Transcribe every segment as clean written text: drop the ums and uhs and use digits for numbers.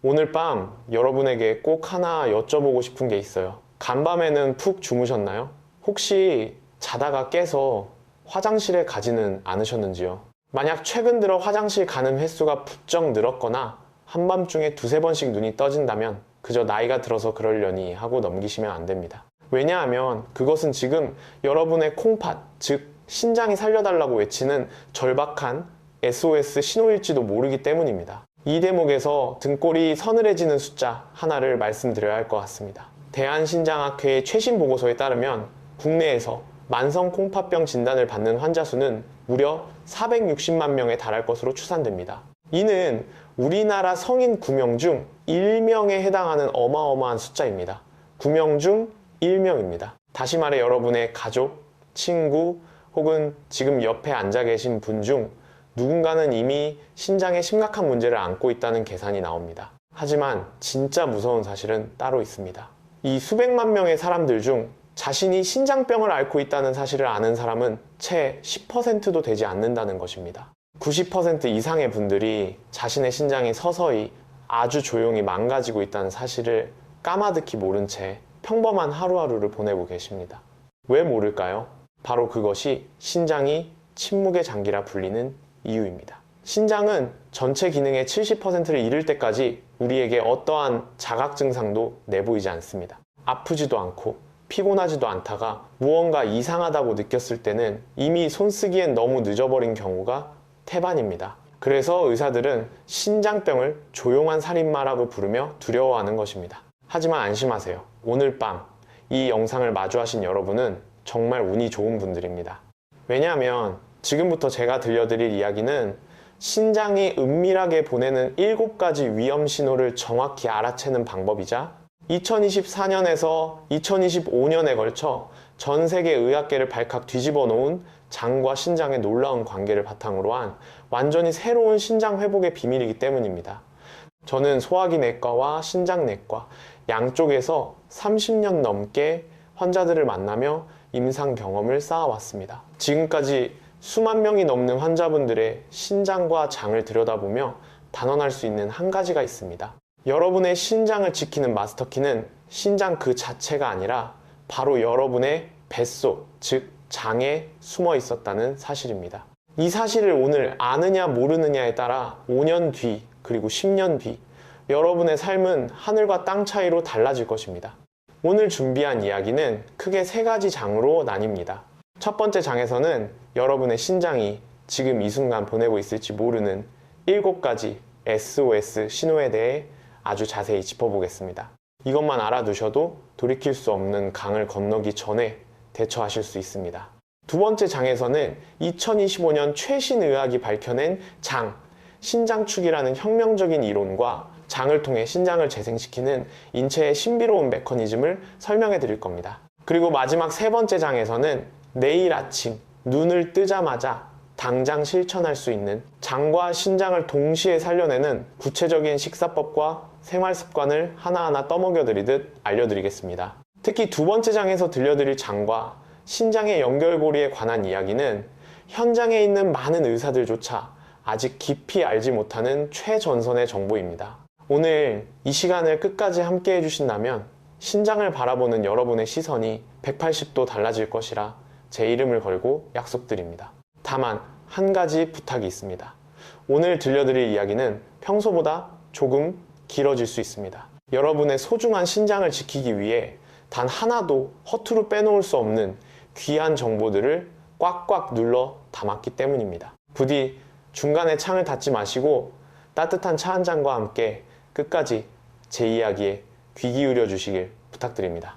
오늘 밤 여러분에게 꼭 하나 여쭤보고 싶은 게 있어요. 간밤에는 푹 주무셨나요? 혹시 자다가 깨서 화장실에 가지는 않으셨는지요? 만약 최근 들어 화장실 가는 횟수가 부쩍 늘었거나 한밤중에 두세 번씩 눈이 떠진다면 그저 나이가 들어서 그러려니 하고 넘기시면 안 됩니다. 왜냐하면 그것은 지금 여러분의 콩팥, 즉 신장이 살려달라고 외치는 절박한 SOS 신호일지도 모르기 때문입니다. 이 대목에서 등골이 서늘해지는 숫자 하나를 말씀드려야 할 것 같습니다. 대한신장학회의 최신 보고서에 따르면 국내에서 만성 콩팥병 진단을 받는 환자 수는 무려 460만 명에 달할 것으로 추산됩니다. 이는 우리나라 성인 9명 중 1명에 해당하는 어마어마한 숫자입니다. 9명 중 1명입니다. 다시 말해 여러분의 가족, 친구 혹은 지금 옆에 앉아 계신 분 중 누군가는 이미 신장에 심각한 문제를 안고 있다는 계산이 나옵니다. 하지만 진짜 무서운 사실은 따로 있습니다. 이 수백만 명의 사람들 중 자신이 신장병을 앓고 있다는 사실을 아는 사람은 채 10%도 되지 않는다는 것입니다. 90% 이상의 분들이 자신의 신장이 서서히 아주 조용히 망가지고 있다는 사실을 까마득히 모른 채 평범한 하루하루를 보내고 계십니다. 왜 모를까요? 바로 그것이 신장이 침묵의 장기라 불리는 이유입니다. 신장은 전체 기능의 70%를 이룰 때까지 우리에게 어떠한 자각 증상도 내보이지 않습니다. 아프지도 않고 피곤하지도 않다가 무언가 이상하다고 느꼈을 때는 이미 손쓰기엔 너무 늦어버린 경우가 태반입니다. 그래서 의사들은 신장병을 조용한 살인마라고 부르며 두려워하는 것입니다. 하지만 안심하세요. 오늘 밤 이 영상을 마주하신 여러분은 정말 운이 좋은 분들입니다. 왜냐하면 지금부터 제가 들려드릴 이야기는 신장이 은밀하게 보내는 7가지 위험 신호를 정확히 알아채는 방법이자 2024년에서 2025년에 걸쳐 전 세계 의학계를 발칵 뒤집어 놓은 장과 신장의 놀라운 관계를 바탕으로 한 완전히 새로운 신장 회복의 비밀이기 때문입니다. 저는 소화기 내과와 신장내과 양쪽에서 30년 넘게 환자들을 만나며 임상 경험을 쌓아왔습니다. 지금까지 수만 명이 넘는 환자분들의 신장과 장을 들여다보며 단언할 수 있는 한 가지가 있습니다. 여러분의 신장을 지키는 마스터키는 신장 그 자체가 아니라 바로 여러분의 뱃속, 즉 장에 숨어 있었다는 사실입니다. 이 사실을 오늘 아느냐 모르느냐에 따라 5년 뒤 그리고 10년 뒤 여러분의 삶은 하늘과 땅 차이로 달라질 것입니다. 오늘 준비한 이야기는 크게 3가지 장으로 나뉩니다. 첫 번째 장에서는 여러분의 신장이 지금 이 순간 보내고 있을지 모르는 7가지 SOS 신호에 대해 아주 자세히 짚어보겠습니다. 이것만 알아두셔도 돌이킬 수 없는 강을 건너기 전에 대처하실 수 있습니다. 두 번째 장에서는 2025년 최신 의학이 밝혀낸 신장축이라는 혁명적인 이론과 장을 통해 신장을 재생시키는 인체의 신비로운 메커니즘을 설명해 드릴 겁니다. 그리고 마지막 3번째 장에서는 내일 아침 눈을 뜨자마자 당장 실천할 수 있는 장과 신장을 동시에 살려내는 구체적인 식사법과 생활 습관을 하나하나 떠먹여 드리듯 알려드리겠습니다. 특히 두 번째 장에서 들려드릴 장과 신장의 연결고리에 관한 이야기는 현장에 있는 많은 의사들조차 아직 깊이 알지 못하는 최전선의 정보입니다. 오늘 이 시간을 끝까지 함께 해주신다면 신장을 바라보는 여러분의 시선이 180도 달라질 것이라 제 이름을 걸고 약속드립니다. 다만 한 가지 부탁이 있습니다. 오늘 들려드릴 이야기는 평소보다 조금 길어질 수 있습니다. 여러분의 소중한 신장을 지키기 위해 단 하나도 허투루 빼놓을 수 없는 귀한 정보들을 꽉꽉 눌러 담았기 때문입니다. 부디 중간에 창을 닫지 마시고 따뜻한 차 한 잔과 함께 끝까지 제 이야기에 귀 기울여 주시길 부탁드립니다.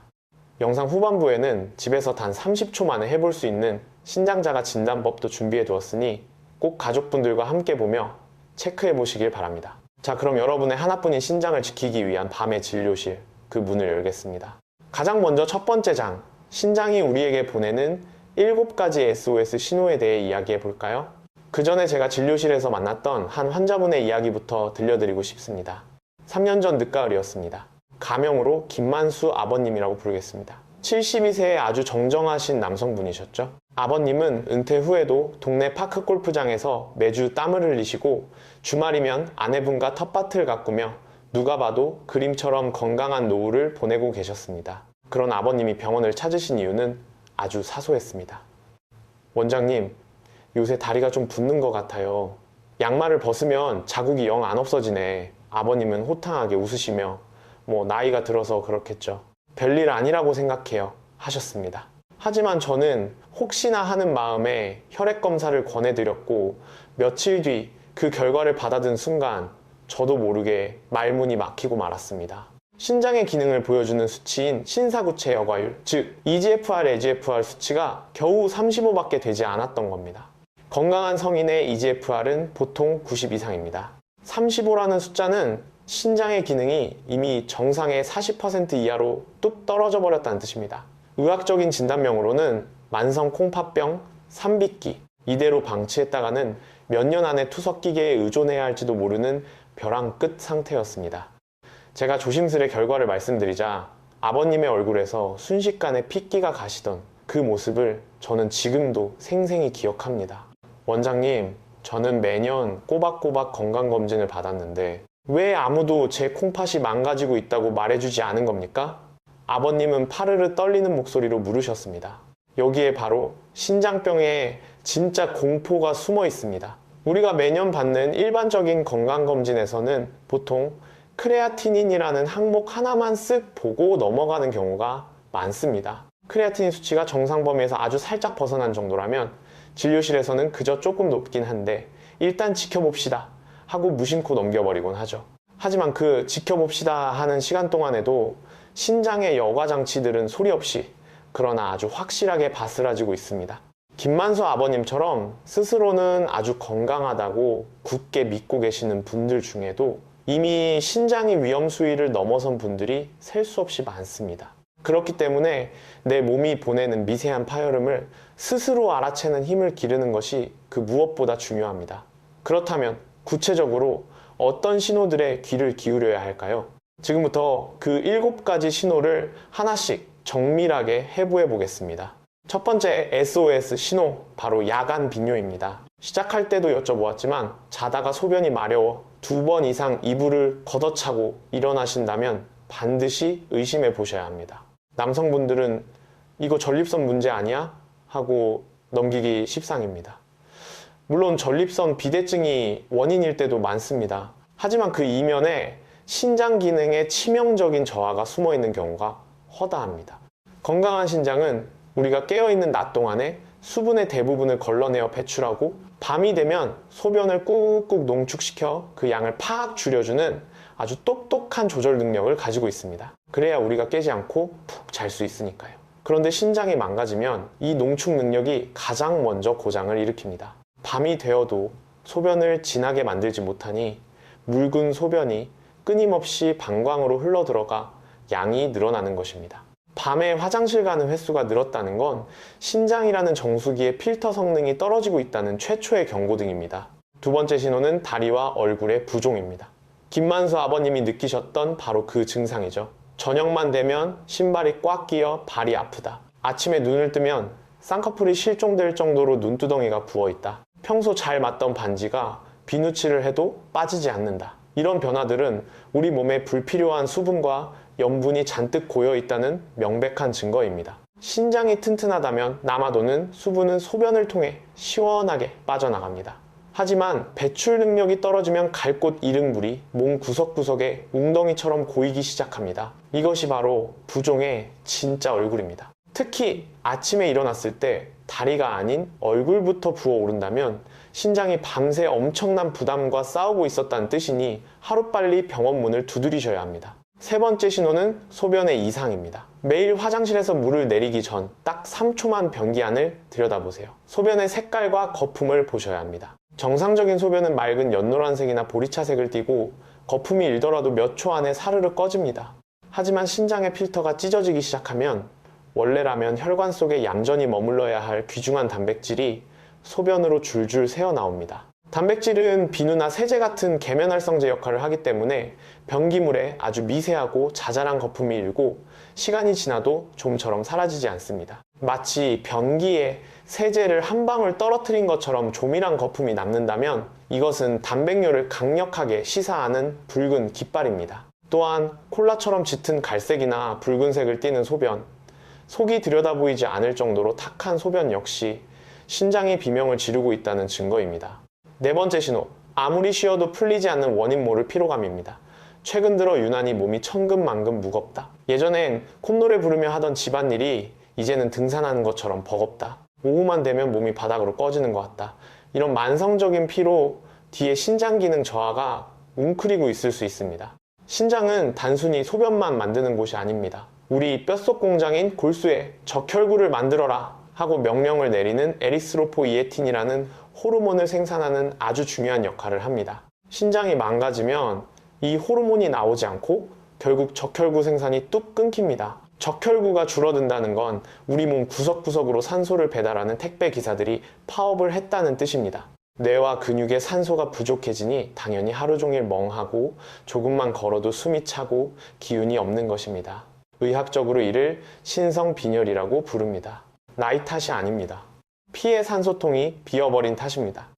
영상 후반부에는 집에서 단 30초 만에 해볼 수 있는 신장자가 진단법도 준비해 두었으니 꼭 가족분들과 함께 보며 체크해 보시길 바랍니다. 자, 그럼 여러분의 하나뿐인 신장을 지키기 위한 밤의 진료실, 그 문을 열겠습니다. 가장 먼저 첫 번째 장, 신장이 우리에게 보내는 7가지 SOS 신호에 대해 이야기해 볼까요? 그 전에 제가 진료실에서 만났던 한 환자분의 이야기부터 들려드리고 싶습니다. 3년 전 늦가을이었습니다. 가명으로 김만수 아버님이라고 부르겠습니다. 72세의 아주 정정하신 남성분이셨죠. 아버님은 은퇴 후에도 동네 파크 골프장에서 매주 땀을 흘리시고 주말이면 아내분과 텃밭을 가꾸며 누가 봐도 그림처럼 건강한 노후를 보내고 계셨습니다. 그런 아버님이 병원을 찾으신 이유는 아주 사소했습니다. 원장님, 요새 다리가 좀 붓는 것 같아요. 양말을 벗으면 자국이 영 안 없어지네. 아버님은 호탕하게 웃으시며 나이가 들어서 그렇겠죠. 별일 아니라고 생각해요. 하셨습니다. 하지만 저는 혹시나 하는 마음에 혈액 검사를 권해드렸고 며칠 뒤 그 결과를 받아든 순간 저도 모르게 말문이 막히고 말았습니다. 신장의 기능을 보여주는 수치인 신사구체 여과율, 즉 EGFR, EGFR 수치가 겨우 35밖에 되지 않았던 겁니다. 건강한 성인의 EGFR은 보통 90 이상입니다. 35라는 숫자는 신장의 기능이 이미 정상의 40% 이하로 뚝 떨어져 버렸다는 뜻입니다. 의학적인 진단명으로는 만성 콩팥병, 삼비끼, 이대로 방치했다가는 몇 년 안에 투석기계에 의존해야 할지도 모르는 벼랑 끝 상태였습니다. 제가 조심스레 결과를 말씀드리자 아버님의 얼굴에서 순식간에 핏기가 가시던 그 모습을 저는 지금도 생생히 기억합니다. 원장님, 저는 매년 꼬박꼬박 건강검진을 받았는데 왜 아무도 제 콩팥이 망가지고 있다고 말해주지 않은 겁니까? 아버님은 파르르 떨리는 목소리로 물으셨습니다. 여기에 바로 신장병에 진짜 공포가 숨어 있습니다. 우리가 매년 받는 일반적인 건강검진에서는 보통 크레아티닌이라는 항목 하나만 쓱 보고 넘어가는 경우가 많습니다. 크레아티닌 수치가 정상 범위에서 아주 살짝 벗어난 정도라면 진료실에서는 그저 조금 높긴 한데 일단 지켜봅시다 하고 무심코 넘겨버리곤 하죠. 하지만 그 지켜봅시다 하는 시간 동안에도 신장의 여과 장치들은 소리 없이 그러나 아주 확실하게 바스라지고 있습니다. 김만수 아버님처럼 스스로는 아주 건강하다고 굳게 믿고 계시는 분들 중에도 이미 신장의 위험 수위를 넘어선 분들이 셀 수 없이 많습니다. 그렇기 때문에 내 몸이 보내는 미세한 파열음을 스스로 알아채는 힘을 기르는 것이 그 무엇보다 중요합니다. 그렇다면 구체적으로 어떤 신호들에 귀를 기울여야 할까요? 지금부터 그 7가지 신호를 하나씩 정밀하게 해부해 보겠습니다. 첫 번째 SOS 신호, 바로 야간 빈뇨입니다. 시작할 때도 여쭤보았지만 자다가 소변이 마려워 2번 이상 이불을 걷어차고 일어나신다면 반드시 의심해 보셔야 합니다. 남성분들은 이거 전립선 문제 아니야? 하고 넘기기 십상입니다. 물론 전립선 비대증이 원인일 때도 많습니다. 하지만 그 이면에 신장 기능의 치명적인 저하가 숨어 있는 경우가 허다합니다. 건강한 신장은 우리가 깨어있는 낮 동안에 수분의 대부분을 걸러내어 배출하고 밤이 되면 소변을 꾹꾹 농축시켜 그 양을 팍 줄여주는 아주 똑똑한 조절 능력을 가지고 있습니다. 그래야 우리가 깨지 않고 푹 잘 수 있으니까요. 그런데 신장이 망가지면 이 농축 능력이 가장 먼저 고장을 일으킵니다. 밤이 되어도 소변을 진하게 만들지 못하니 묽은 소변이 끊임없이 방광으로 흘러들어가 양이 늘어나는 것입니다. 밤에 화장실 가는 횟수가 늘었다는 건 신장이라는 정수기의 필터 성능이 떨어지고 있다는 최초의 경고등입니다. 두 번째 신호는 다리와 얼굴의 부종입니다. 김만수 아버님이 느끼셨던 바로 그 증상이죠. 저녁만 되면 신발이 꽉 끼어 발이 아프다. 아침에 눈을 뜨면 쌍꺼풀이 실종될 정도로 눈두덩이가 부어있다. 평소 잘 맞던 반지가 비누칠을 해도 빠지지 않는다. 이런 변화들은 우리 몸에 불필요한 수분과 염분이 잔뜩 고여있다는 명백한 증거입니다. 신장이 튼튼하다면 남아도는 수분은 소변을 통해 시원하게 빠져나갑니다. 하지만 배출 능력이 떨어지면 갈 곳 잃은 물이 몸 구석구석에 웅덩이처럼 고이기 시작합니다. 이것이 바로 부종의 진짜 얼굴입니다. 특히 아침에 일어났을 때 다리가 아닌 얼굴부터 부어오른다면 신장이 밤새 엄청난 부담과 싸우고 있었다는 뜻이니 하루빨리 병원 문을 두드리셔야 합니다. 세 번째 신호는 소변의 이상입니다. 매일 화장실에서 물을 내리기 전 딱 3초만 변기 안을 들여다보세요. 소변의 색깔과 거품을 보셔야 합니다. 정상적인 소변은 맑은 연노란색이나 보리차색을 띠고 거품이 일더라도 몇 초 안에 사르르 꺼집니다. 하지만 신장의 필터가 찢어지기 시작하면 원래라면 혈관 속에 얌전히 머물러야 할 귀중한 단백질이 소변으로 줄줄 새어나옵니다. 단백질은 비누나 세제 같은 계면활성제 역할을 하기 때문에 변기물에 아주 미세하고 자잘한 거품이 일고 시간이 지나도 좀처럼 사라지지 않습니다. 마치 변기에 세제를 한 방울 떨어뜨린 것처럼 조밀한 거품이 남는다면 이것은 단백뇨를 강력하게 시사하는 붉은 깃발입니다. 또한 콜라처럼 짙은 갈색이나 붉은색을 띠는 소변, 속이 들여다보이지 않을 정도로 탁한 소변 역시 신장이 비명을 지르고 있다는 증거입니다. 네 번째 신호, 아무리 쉬어도 풀리지 않는 원인 모를 피로감입니다. 최근 들어 유난히 몸이 천근만근 무겁다. 예전엔 콧노래 부르며 하던 집안일이 이제는 등산하는 것처럼 버겁다. 오후만 되면 몸이 바닥으로 꺼지는 것 같다. 이런 만성적인 피로 뒤에 신장 기능 저하가 웅크리고 있을 수 있습니다. 신장은 단순히 소변만 만드는 곳이 아닙니다. 우리 뼛속 공장인 골수에 적혈구를 만들어라 하고 명령을 내리는 에리스로포이에틴이라는 호르몬을 생산하는 아주 중요한 역할을 합니다. 신장이 망가지면 이 호르몬이 나오지 않고 결국 적혈구 생산이 뚝 끊깁니다. 적혈구가 줄어든다는 건 우리 몸 구석구석으로 산소를 배달하는 택배 기사들이 파업을 했다는 뜻입니다. 뇌와 근육에 산소가 부족해지니 당연히 하루 종일 멍하고 조금만 걸어도 숨이 차고 기운이 없는 것입니다. 의학적으로 이를 신성빈혈이라고 부릅니다. 나이 탓이 아닙니다. 피의 산소통이 비어버린 탓입니다.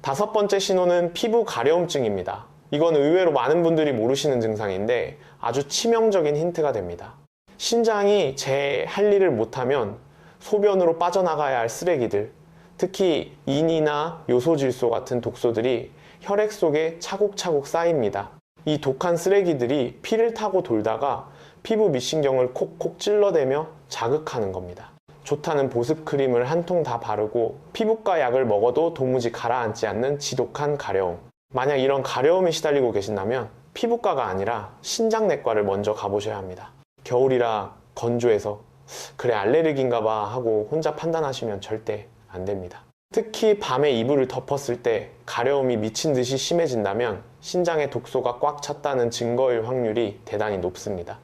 다섯 번째 신호는 피부 가려움증입니다. 이건 의외로 많은 분들이 모르시는 증상인데 아주 치명적인 힌트가 됩니다. 신장이 제 할 일을 못하면 소변으로 빠져나가야 할 쓰레기들, 특히 인이나 요소질소 같은 독소들이 혈액 속에 차곡차곡 쌓입니다. 이 독한 쓰레기들이 피를 타고 돌다가 피부 밑신경을 콕콕 찔러대며 자극하는 겁니다. 좋다는 보습 크림을 한 통 다 바르고 피부과 약을 먹어도 도무지 가라앉지 않는 지독한 가려움. 만약 이런 가려움에 시달리고 계신다면 피부과가 아니라 신장내과를 먼저 가보셔야 합니다. 겨울이라 건조해서 그래 알레르기인가 봐 하고 혼자 판단하시면 절대 안 됩니다. 특히 밤에 이불을 덮었을 때 가려움이 미친 듯이 심해진다면 신장에 독소가 꽉 찼다는 증거일 확률이 대단히 높습니다.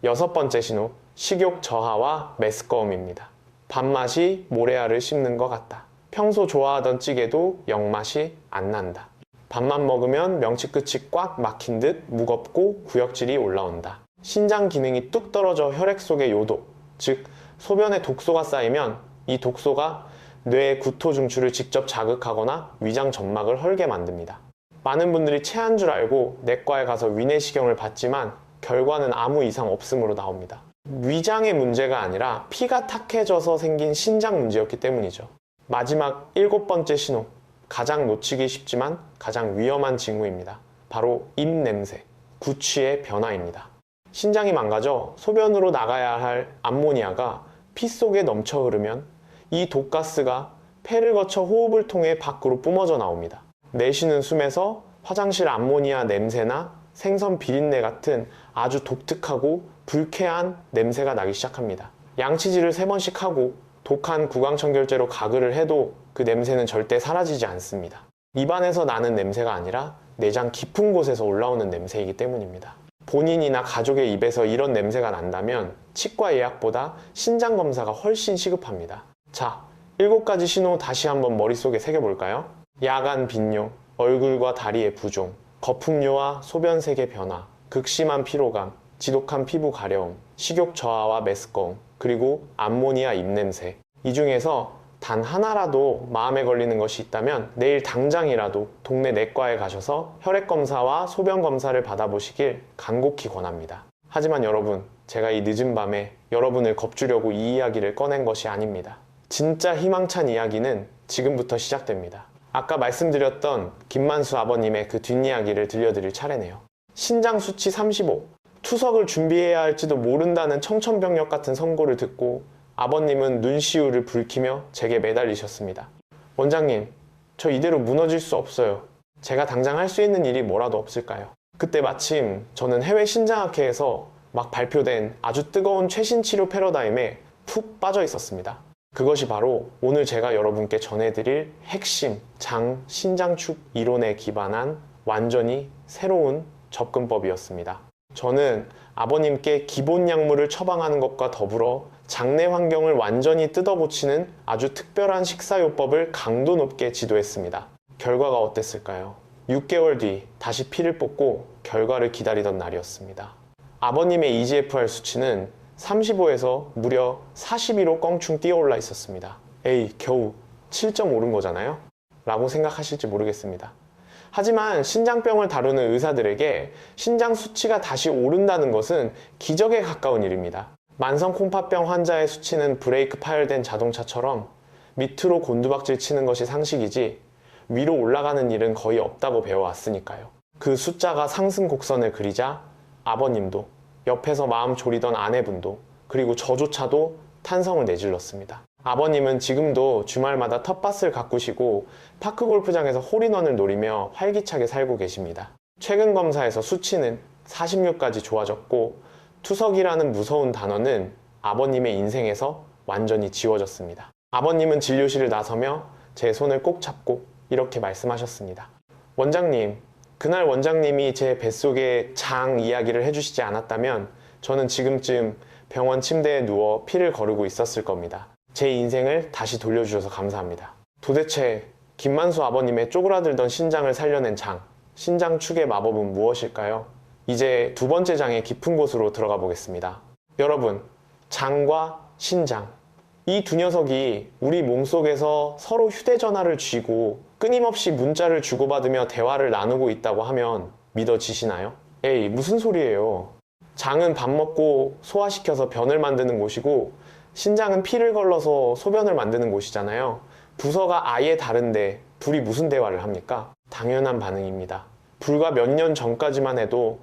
여섯 번째 신호, 식욕 저하와 메스꺼움입니다. 밥맛이 모래알을 씹는 것 같다. 평소 좋아하던 찌개도 영맛이 안 난다. 밥만 먹으면 명치 끝이 꽉 막힌 듯 무겁고 구역질이 올라온다. 신장 기능이 뚝 떨어져 혈액 속의 요도, 즉 소변에 독소가 쌓이면 이 독소가 뇌의 구토 중추를 직접 자극하거나 위장 점막을 헐게 만듭니다. 많은 분들이 체한 줄 알고 내과에 가서 위내시경을 받지만 결과는 아무 이상 없음으로 나옵니다. 위장의 문제가 아니라 피가 탁해져서 생긴 신장 문제였기 때문이죠. 마지막 일곱 번째 신호, 가장 놓치기 쉽지만 가장 위험한 징후입니다. 바로 입냄새, 구취의 변화입니다. 신장이 망가져 소변으로 나가야 할 암모니아가 피 속에 넘쳐 흐르면 이 독가스가 폐를 거쳐 호흡을 통해 밖으로 뿜어져 나옵니다. 내쉬는 숨에서 화장실 암모니아 냄새나 생선 비린내 같은 아주 독특하고 불쾌한 냄새가 나기 시작합니다. 양치질을 3번씩 하고 독한 구강청결제로 가글을 해도 그 냄새는 절대 사라지지 않습니다. 입안에서 나는 냄새가 아니라 내장 깊은 곳에서 올라오는 냄새이기 때문입니다. 본인이나 가족의 입에서 이런 냄새가 난다면 치과 예약보다 신장 검사가 훨씬 시급합니다. 자, 7가지 신호 다시 한번 머릿속에 새겨볼까요? 야간 빈뇨, 얼굴과 다리의 부종, 거품료와 소변색의 변화, 극심한 피로감, 지독한 피부 가려움, 식욕 저하와 메스꺼움, 그리고 암모니아 입냄새. 이 중에서 단 하나라도 마음에 걸리는 것이 있다면 내일 당장이라도 동네 내과에 가셔서 혈액검사와 소변검사를 받아보시길 간곡히 권합니다. 하지만 여러분, 제가 이 늦은 밤에 여러분을 겁주려고 이 이야기를 꺼낸 것이 아닙니다. 진짜 희망찬 이야기는 지금부터 시작됩니다. 아까 말씀드렸던 김만수 아버님의 그 뒷이야기를 들려드릴 차례네요. 신장 수치 35, 투석을 준비해야 할지도 모른다는 청천벽력 같은 선고를 듣고 아버님은 눈시울을 붉히며 제게 매달리셨습니다. 원장님, 저 이대로 무너질 수 없어요. 제가 당장 할 수 있는 일이 뭐라도 없을까요? 그때 마침 저는 해외 신장학회에서 막 발표된 아주 뜨거운 최신 치료 패러다임에 푹 빠져 있었습니다. 그것이 바로 오늘 제가 여러분께 전해드릴 핵심 신장축 이론에 기반한 완전히 새로운 접근법이었습니다. 저는 아버님께 기본 약물을 처방하는 것과 더불어 장내 환경을 완전히 뜯어고치는 아주 특별한 식사요법을 강도 높게 지도했습니다. 결과가 어땠을까요? 6개월 뒤 다시 피를 뽑고 결과를 기다리던 날이었습니다. 아버님의 EGFR 수치는 35에서 무려 42로 껑충 뛰어올라 있었습니다. 에이, 겨우 7점 오른 거잖아요? 라고 생각하실지 모르겠습니다. 하지만 신장병을 다루는 의사들에게 신장 수치가 다시 오른다는 것은 기적에 가까운 일입니다. 만성 콩팥병 환자의 수치는 브레이크 파열된 자동차처럼 밑으로 곤두박질 치는 것이 상식이지 위로 올라가는 일은 거의 없다고 배워왔으니까요. 그 숫자가 상승 곡선을 그리자 아버님도, 옆에서 마음 졸이던 아내분도, 그리고 저조차도 탄성을 내질렀습니다. 아버님은 지금도 주말마다 텃밭을 가꾸시고 파크골프장에서 홀인원을 노리며 활기차게 살고 계십니다. 최근 검사에서 수치는 46까지 좋아졌고 투석이라는 무서운 단어는 아버님의 인생에서 완전히 지워졌습니다. 아버님은 진료실을 나서며 제 손을 꼭 잡고 이렇게 말씀하셨습니다. 원장님, 그날 원장님이 제 뱃속에 장 이야기를 해주시지 않았다면 저는 지금쯤 병원 침대에 누워 피를 거르고 있었을 겁니다. 제 인생을 다시 돌려주셔서 감사합니다. 도대체 김만수 아버님의 쪼그라들던 신장을 살려낸 장, 신장축의 마법은 무엇일까요? 이제 두 번째 장의 깊은 곳으로 들어가 보겠습니다. 여러분, 장과 신장, 이 두 녀석이 우리 몸속에서 서로 휴대전화를 쥐고 끊임없이 문자를 주고받으며 대화를 나누고 있다고 하면 믿어지시나요? 에이, 무슨 소리예요. 장은 밥 먹고 소화시켜서 변을 만드는 곳이고 신장은 피를 걸러서 소변을 만드는 곳이잖아요. 부서가 아예 다른데 둘이 무슨 대화를 합니까? 당연한 반응입니다. 불과 몇 년 전까지만 해도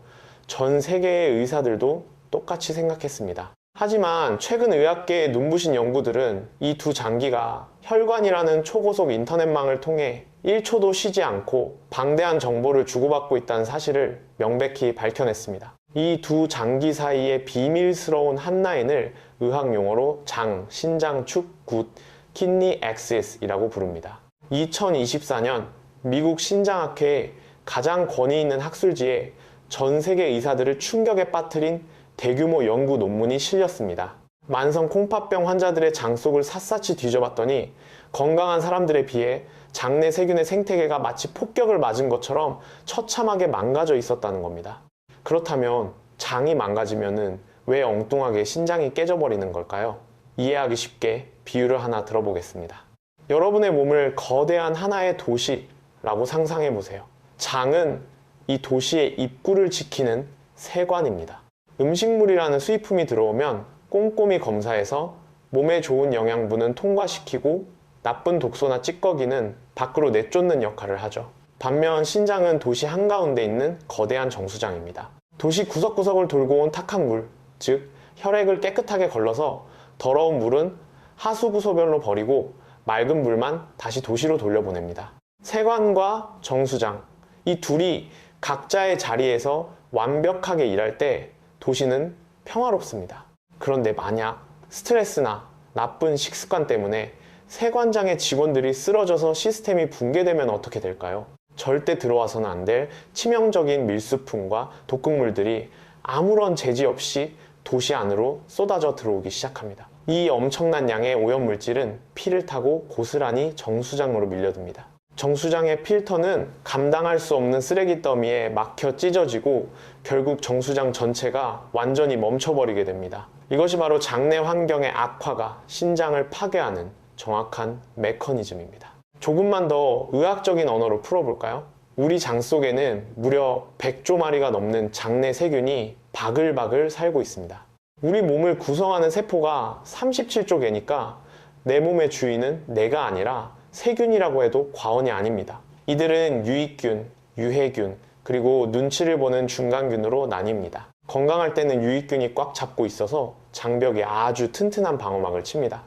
전 세계의 의사들도 똑같이 생각했습니다. 하지만 최근 의학계의 눈부신 연구들은 이 두 장기가 혈관이라는 초고속 인터넷망을 통해 1초도 쉬지 않고 방대한 정보를 주고받고 있다는 사실을 명백히 밝혀냈습니다. 이 두 장기 사이의 비밀스러운 한 라인을 의학 용어로 장, 신장, 축, 굿, 키드니 엑시스이라고 부릅니다. 2024년 미국 신장학회의 가장 권위 있는 학술지에 전 세계 의사들을 충격에 빠뜨린 대규모 연구 논문이 실렸습니다. 만성 콩팥병 환자들의 장 속을 샅샅이 뒤져봤더니 건강한 사람들에 비해 장내 세균의 생태계가 마치 폭격을 맞은 것처럼 처참하게 망가져 있었다는 겁니다. 그렇다면 장이 망가지면은 왜 엉뚱하게 신장이 깨져버리는 걸까요? 이해하기 쉽게 비유를 하나 들어보겠습니다. 여러분의 몸을 거대한 하나의 도시라고 상상해 보세요. 장은 이 도시의 입구를 지키는 세관입니다. 음식물이라는 수입품이 들어오면 꼼꼼히 검사해서 몸에 좋은 영양분은 통과시키고 나쁜 독소나 찌꺼기는 밖으로 내쫓는 역할을 하죠. 반면 신장은 도시 한가운데 있는 거대한 정수장입니다. 도시 구석구석을 돌고 온 탁한 물, 즉 혈액을 깨끗하게 걸러서 더러운 물은 하수구 소변로 버리고 맑은 물만 다시 도시로 돌려보냅니다. 세관과 정수장, 이 둘이 각자의 자리에서 완벽하게 일할 때 도시는 평화롭습니다. 그런데 만약 스트레스나 나쁜 식습관 때문에 세관장의 직원들이 쓰러져서 시스템이 붕괴되면 어떻게 될까요? 절대 들어와서는 안 될 치명적인 밀수품과 독극물들이 아무런 제지 없이 도시 안으로 쏟아져 들어오기 시작합니다. 이 엄청난 양의 오염물질은 피를 타고 고스란히 정수장으로 밀려듭니다. 정수장의 필터는 감당할 수 없는 쓰레기 더미에 막혀 찢어지고 결국 정수장 전체가 완전히 멈춰버리게 됩니다. 이것이 바로 장내 환경의 악화가 신장을 파괴하는 정확한 메커니즘입니다. 조금만 더 의학적인 언어로 풀어볼까요? 우리 장 속에는 무려 100조 마리가 넘는 장내 세균이 바글바글 살고 있습니다. 우리 몸을 구성하는 세포가 37조 개니까 내 몸의 주인은 내가 아니라 세균이라고 해도 과언이 아닙니다. 이들은 유익균, 유해균, 그리고 눈치를 보는 중간균으로 나뉩니다. 건강할 때는 유익균이 꽉 잡고 있어서 장벽이 아주 튼튼한 방어막을 칩니다.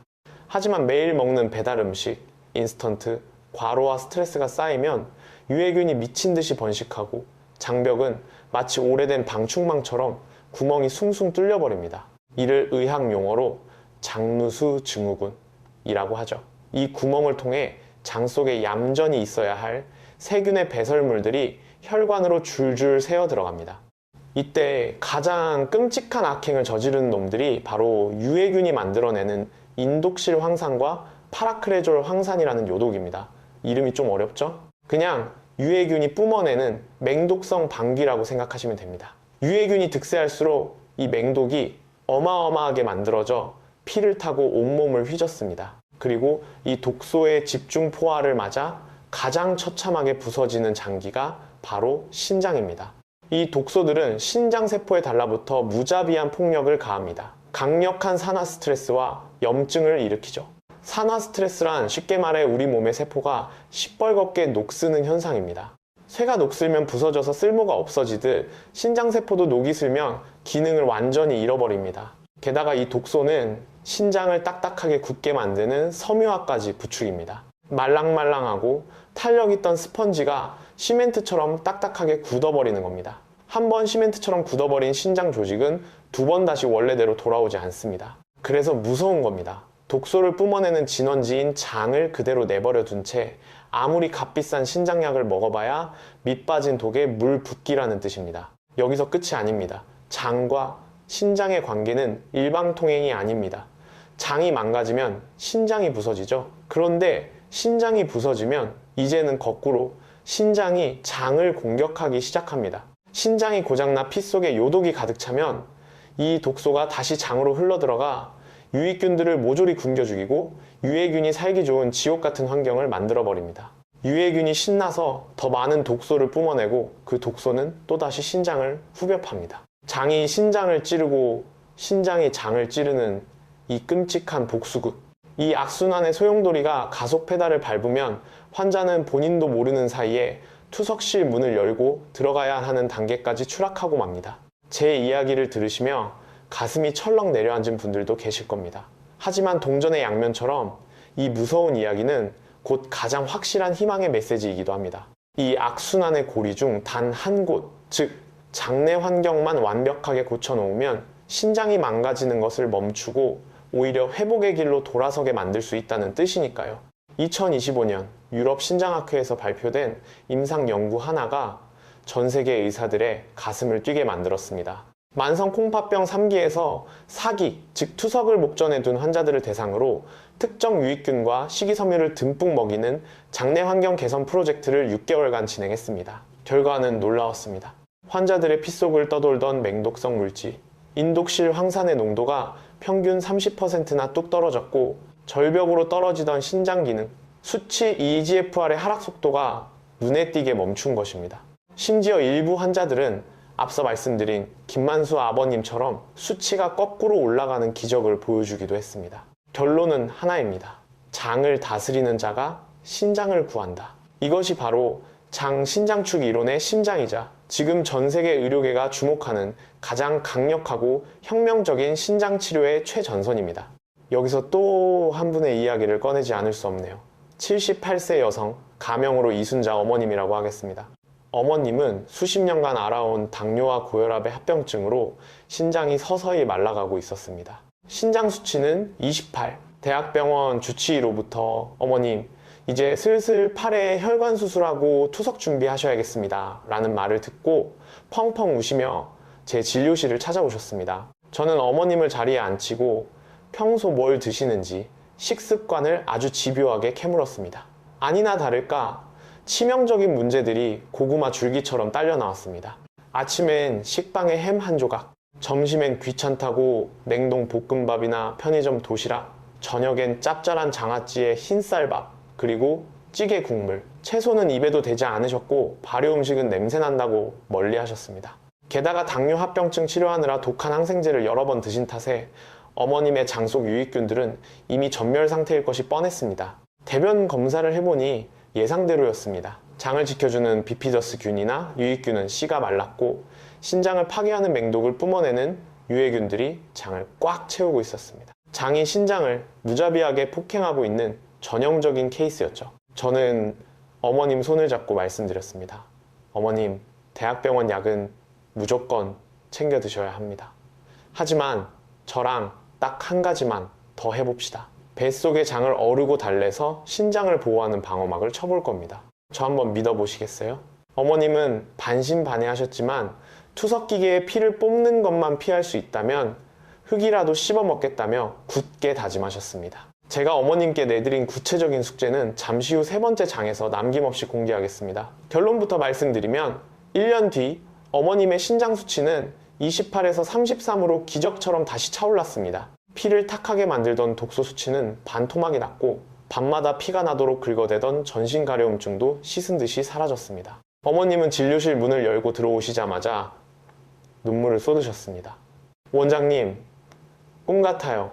하지만 매일 먹는 배달 음식, 인스턴트, 과로와 스트레스가 쌓이면 유해균이 미친 듯이 번식하고 장벽은 마치 오래된 방충망처럼 구멍이 숭숭 뚫려버립니다. 이를 의학 용어로 장누수 증후군이라고 하죠. 이 구멍을 통해 장 속에 얌전히 있어야 할 세균의 배설물들이 혈관으로 줄줄 새어 들어갑니다. 이때 가장 끔찍한 악행을 저지르는 놈들이 바로 유해균이 만들어내는 인독실 황산과 파라크레졸 황산이라는 요독입니다. 이름이 좀 어렵죠? 그냥 유해균이 뿜어내는 맹독성 방귀라고 생각하시면 됩니다. 유해균이 득세할수록 이 맹독이 어마어마하게 만들어져 피를 타고 온몸을 휘젓습니다. 그리고 이 독소의 집중 포화를 맞아 가장 처참하게 부서지는 장기가 바로 신장입니다. 이 독소들은 신장세포에 달라붙어 무자비한 폭력을 가합니다. 강력한 산화 스트레스와 염증을 일으키죠. 산화 스트레스란 쉽게 말해 우리 몸의 세포가 시뻘겋게 녹쓰는 현상입니다. 쇠가 녹슬면 부서져서 쓸모가 없어지듯 신장세포도 녹이 슬면 기능을 완전히 잃어버립니다. 게다가 이 독소는 신장을 딱딱하게 굳게 만드는 섬유화까지 부추깁니다. 말랑말랑하고 탄력 있던 스펀지가 시멘트처럼 딱딱하게 굳어버리는 겁니다. 한 번 시멘트처럼 굳어버린 신장 조직은 두 번 다시 원래대로 돌아오지 않습니다. 그래서 무서운 겁니다. 독소를 뿜어내는 진원지인 장을 그대로 내버려 둔 채 아무리 값비싼 신장약을 먹어봐야 밑 빠진 독에 물 붓기라는 뜻입니다. 여기서 끝이 아닙니다. 장과 신장의 관계는 일방통행이 아닙니다. 장이 망가지면 신장이 부서지죠. 그런데 신장이 부서지면 이제는 거꾸로 신장이 장을 공격하기 시작합니다. 신장이 고장나 피 속에 요독이 가득 차면 이 독소가 다시 장으로 흘러들어가 유익균들을 모조리 굶겨 죽이고 유해균이 살기 좋은 지옥 같은 환경을 만들어 버립니다. 유해균이 신나서 더 많은 독소를 뿜어내고 그 독소는 또다시 신장을 후벼 팝니다. 장이 신장을 찌르고 신장이 장을 찌르는 이 끔찍한 복수극. 이 악순환의 소용돌이가 가속 페달을 밟으면 환자는 본인도 모르는 사이에 투석실 문을 열고 들어가야 하는 단계까지 추락하고 맙니다. 제 이야기를 들으시며 가슴이 철렁 내려앉은 분들도 계실 겁니다. 하지만 동전의 양면처럼 이 무서운 이야기는 곧 가장 확실한 희망의 메시지이기도 합니다. 이 악순환의 고리 중 단 한 곳, 즉 장내 환경만 완벽하게 고쳐놓으면 신장이 망가지는 것을 멈추고 오히려 회복의 길로 돌아서게 만들 수 있다는 뜻이니까요. 2025년 유럽 신장학회에서 발표된 임상 연구 하나가 전 세계 의사들의 가슴을 뛰게 만들었습니다. 만성 콩팥병 3기에서 사기, 즉 투석을 목전에 둔 환자들을 대상으로 특정 유익균과 식이섬유를 듬뿍 먹이는 장내 환경 개선 프로젝트를 6개월간 진행했습니다. 결과는 놀라웠습니다. 환자들의 피 속을 떠돌던 맹독성 물질, 인독실 황산의 농도가 평균 30%나 뚝 떨어졌고 절벽으로 떨어지던 신장 기능, 수치 EGFR의 하락 속도가 눈에 띄게 멈춘 것입니다. 심지어 일부 환자들은 앞서 말씀드린 김만수 아버님처럼 수치가 거꾸로 올라가는 기적을 보여주기도 했습니다. 결론은 하나입니다. 장을 다스리는 자가 신장을 구한다. 이것이 바로 장신장축 이론의 심장이자 지금 전 세계 의료계가 주목하는 가장 강력하고 혁명적인 신장치료의 최전선입니다. 여기서 또 한 분의 이야기를 꺼내지 않을 수 없네요. 78세 여성, 가명으로 이순자 어머님이라고 하겠습니다. 어머님은 수십 년간 앓아온 당뇨와 고혈압의 합병증으로 신장이 서서히 말라가고 있었습니다. 신장 수치는 28. 대학병원 주치의로부터 어머님, 이제 슬슬 팔에 혈관 수술하고 투석 준비하셔야겠습니다 라는 말을 듣고 펑펑 우시며 제 진료실을 찾아오셨습니다. 저는 어머님을 자리에 앉히고 평소 뭘 드시는지 식습관을 아주 집요하게 캐물었습니다. 아니나 다를까 치명적인 문제들이 고구마 줄기처럼 딸려 나왔습니다. 아침엔 식빵에 햄 한 조각, 점심엔 귀찮다고 냉동 볶음밥이나 편의점 도시락, 저녁엔 짭짤한 장아찌에 흰쌀밥, 그리고 찌개 국물. 채소는 입에도 대지 않으셨고 발효 음식은 냄새난다고 멀리 하셨습니다. 게다가 당뇨 합병증 치료하느라 독한 항생제를 여러 번 드신 탓에 어머님의 장 속 유익균들은 이미 전멸 상태일 것이 뻔했습니다. 대변 검사를 해보니 예상대로였습니다. 장을 지켜주는 비피더스 균이나 유익균은 씨가 말랐고 신장을 파괴하는 맹독을 뿜어내는 유해균들이 장을 꽉 채우고 있었습니다. 장이 신장을 무자비하게 폭행하고 있는 전형적인 케이스였죠. 저는 어머님 손을 잡고 말씀드렸습니다. 어머님, 대학병원 약은 무조건 챙겨 드셔야 합니다. 하지만 저랑 딱 한 가지만 더 해봅시다. 뱃속의 장을 어르고 달래서 신장을 보호하는 방어막을 쳐볼 겁니다. 저 한번 믿어보시겠어요? 어머님은 반신반의하셨지만 투석기계에 피를 뽑는 것만 피할 수 있다면 흙이라도 씹어먹겠다며 굳게 다짐하셨습니다. 제가 어머님께 내드린 구체적인 숙제는 잠시 후 세 번째 장에서 남김없이 공개하겠습니다. 결론부터 말씀드리면 1년 뒤 어머님의 신장 수치는 28에서 33으로 기적처럼 다시 차올랐습니다. 피를 탁하게 만들던 독소 수치는 반토막이 났고 밤마다 피가 나도록 긁어대던 전신 가려움증도 씻은 듯이 사라졌습니다. 어머님은 진료실 문을 열고 들어오시자마자 눈물을 쏟으셨습니다. 원장님, 꿈 같아요.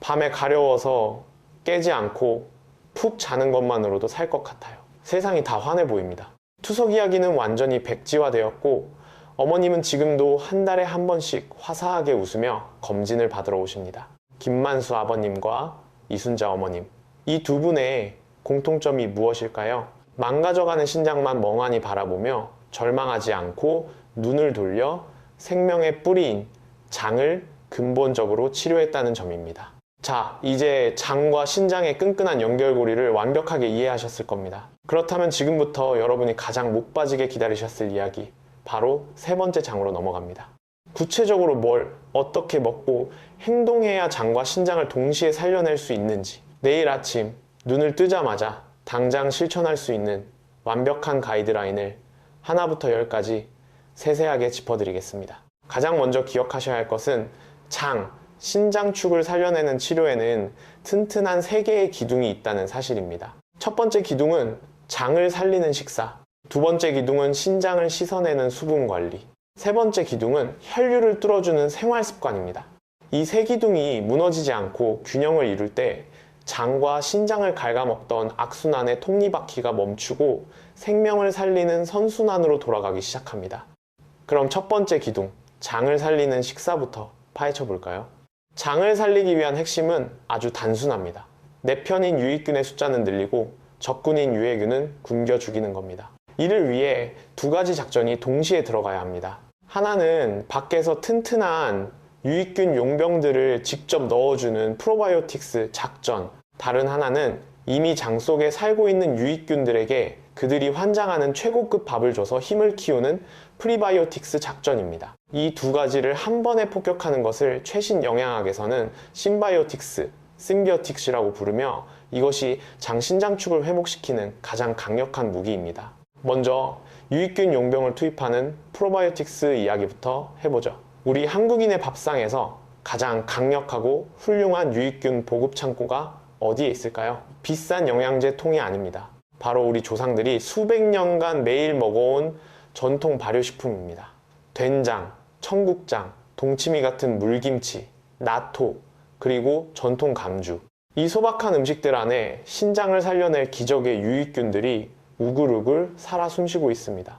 밤에 가려워서 깨지 않고 푹 자는 것만으로도 살 것 같아요. 세상이 다 환해 보입니다. 투석 이야기는 완전히 백지화되었고 어머님은 지금도 한 달에 한 번씩 화사하게 웃으며 검진을 받으러 오십니다. 김만수 아버님과 이순자 어머님, 이 두 분의 공통점이 무엇일까요? 망가져가는 신장만 멍하니 바라보며 절망하지 않고 눈을 돌려 생명의 뿌리인 장을 근본적으로 치료했다는 점입니다. 자, 이제 장과 신장의 끈끈한 연결고리를 완벽하게 이해하셨을 겁니다. 그렇다면 지금부터 여러분이 가장 목 빠지게 기다리셨을 이야기, 바로 세 번째 장으로 넘어갑니다. 구체적으로 뭘 어떻게 먹고 행동해야 장과 신장을 동시에 살려낼 수 있는지, 내일 아침 눈을 뜨자마자 당장 실천할 수 있는 완벽한 가이드라인을 하나부터 열까지 세세하게 짚어드리겠습니다. 가장 먼저 기억하셔야 할 것은 장, 신장축을 살려내는 치료에는 튼튼한 3개의 기둥이 있다는 사실입니다. 첫 번째 기둥은 장을 살리는 식사, 두 번째 기둥은 신장을 씻어내는 수분 관리, 세 번째 기둥은 혈류를 뚫어주는 생활 습관입니다. 이 세 기둥이 무너지지 않고 균형을 이룰 때 장과 신장을 갉아먹던 악순환의 톱니바퀴가 멈추고 생명을 살리는 선순환으로 돌아가기 시작합니다. 그럼 첫 번째 기둥, 장을 살리는 식사부터 파헤쳐 볼까요? 장을 살리기 위한 핵심은 아주 단순합니다. 내 편인 유익균의 숫자는 늘리고 적군인 유해균은 굶겨 죽이는 겁니다. 이를 위해 두 가지 작전이 동시에 들어가야 합니다. 하나는 밖에서 튼튼한 유익균 용병들을 직접 넣어주는 프로바이오틱스 작전, 다른 하나는 이미 장 속에 살고 있는 유익균들에게 그들이 환장하는 최고급 밥을 줘서 힘을 키우는 프리바이오틱스 작전입니다. 이 두 가지를 한 번에 폭격하는 것을 최신 영양학에서는 심바이오틱스, 심비오틱스라고 부르며 이것이 장 신장축을 회복시키는 가장 강력한 무기입니다. 먼저 유익균 용병을 투입하는 프로바이오틱스 이야기부터 해보죠. 우리 한국인의 밥상에서 가장 강력하고 훌륭한 유익균 보급 창고가 어디에 있을까요? 비싼 영양제 통이 아닙니다. 바로 우리 조상들이 수백 년간 매일 먹어온 전통 발효식품입니다. 된장, 청국장, 동치미 같은 물김치, 나토, 그리고 전통 감주. 이 소박한 음식들 안에 신장을 살려낼 기적의 유익균들이 우글우글 살아 숨쉬고 있습니다.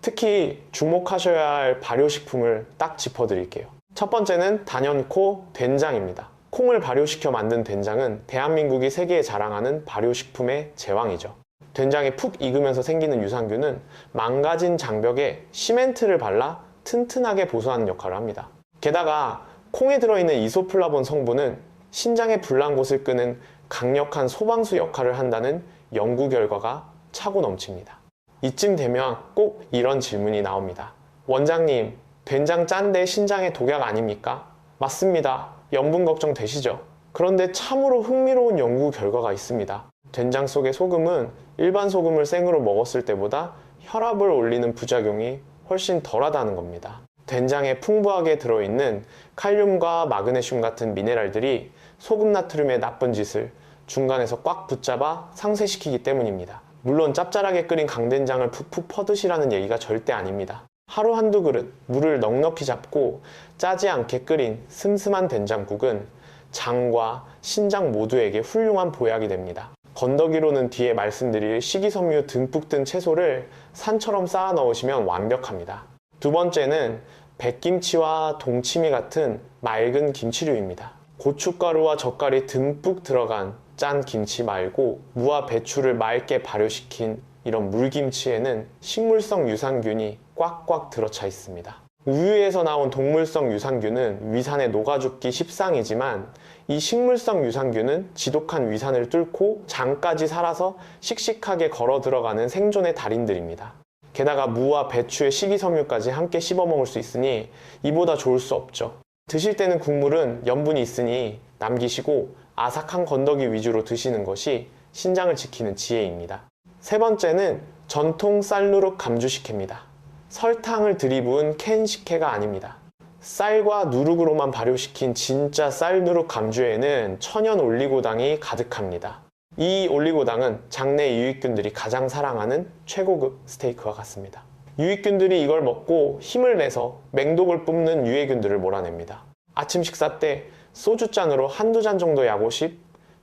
특히 주목하셔야 할 발효식품을 딱 짚어드릴게요. 첫 번째는 단연코 된장입니다. 콩을 발효시켜 만든 된장은 대한민국이 세계에 자랑하는 발효식품의 제왕이죠. 된장에 푹 익으면서 생기는 유산균은 망가진 장벽에 시멘트를 발라 튼튼하게 보수하는 역할을 합니다. 게다가 콩에 들어있는 이소플라본 성분은 신장의 불난 곳을 끄는 강력한 소방수 역할을 한다는 연구 결과가 차고 넘칩니다. 이쯤 되면 꼭 이런 질문이 나옵니다. 원장님, 된장 짠데 신장에 독약 아닙니까? 맞습니다. 염분 걱정 되시죠? 그런데 참으로 흥미로운 연구 결과가 있습니다. 된장 속의 소금은 일반 소금을 생으로 먹었을 때보다 혈압을 올리는 부작용이 훨씬 덜하다는 겁니다. 된장에 풍부하게 들어있는 칼륨과 마그네슘 같은 미네랄들이 소금 나트륨의 나쁜 짓을 중간에서 꽉 붙잡아 상쇄시키기 때문입니다. 물론 짭짤하게 끓인 강된장을 푹푹 퍼드시라는 얘기가 절대 아닙니다. 하루 한두 그릇 물을 넉넉히 잡고 짜지 않게 끓인 슴슴한 된장국은 장과 신장 모두에게 훌륭한 보약이 됩니다. 건더기로는 뒤에 말씀드릴 식이섬유 듬뿍 든 채소를 산처럼 쌓아 넣으시면 완벽합니다. 두 번째는 백김치와 동치미 같은 맑은 김치류입니다. 고춧가루와 젓갈이 듬뿍 들어간 짠 김치 말고 무와 배추를 맑게 발효시킨 이런 물김치에는 식물성 유산균이 꽉꽉 들어차 있습니다. 우유에서 나온 동물성 유산균은 위산에 녹아죽기 십상이지만 이 식물성 유산균은 지독한 위산을 뚫고 장까지 살아서 씩씩하게 걸어 들어가는 생존의 달인들입니다. 게다가 무와 배추의 식이섬유까지 함께 씹어 먹을 수 있으니 이보다 좋을 수 없죠. 드실 때는 국물은 염분이 있으니 남기시고 아삭한 건더기 위주로 드시는 것이 신장을 지키는 지혜입니다. 세 번째는 전통 쌀누룩 감주식혜입니다. 설탕을 들이부은 캔 식혜가 아닙니다. 쌀과 누룩으로만 발효시킨 진짜 쌀누룩 감주에는 천연 올리고당이 가득합니다. 이 올리고당은 장내 유익균들이 가장 사랑하는 최고급 스테이크와 같습니다. 유익균들이 이걸 먹고 힘을 내서 맹독을 뿜는 유해균들을 몰아냅니다. 아침 식사 때 소주잔으로 한두 잔 정도 야고십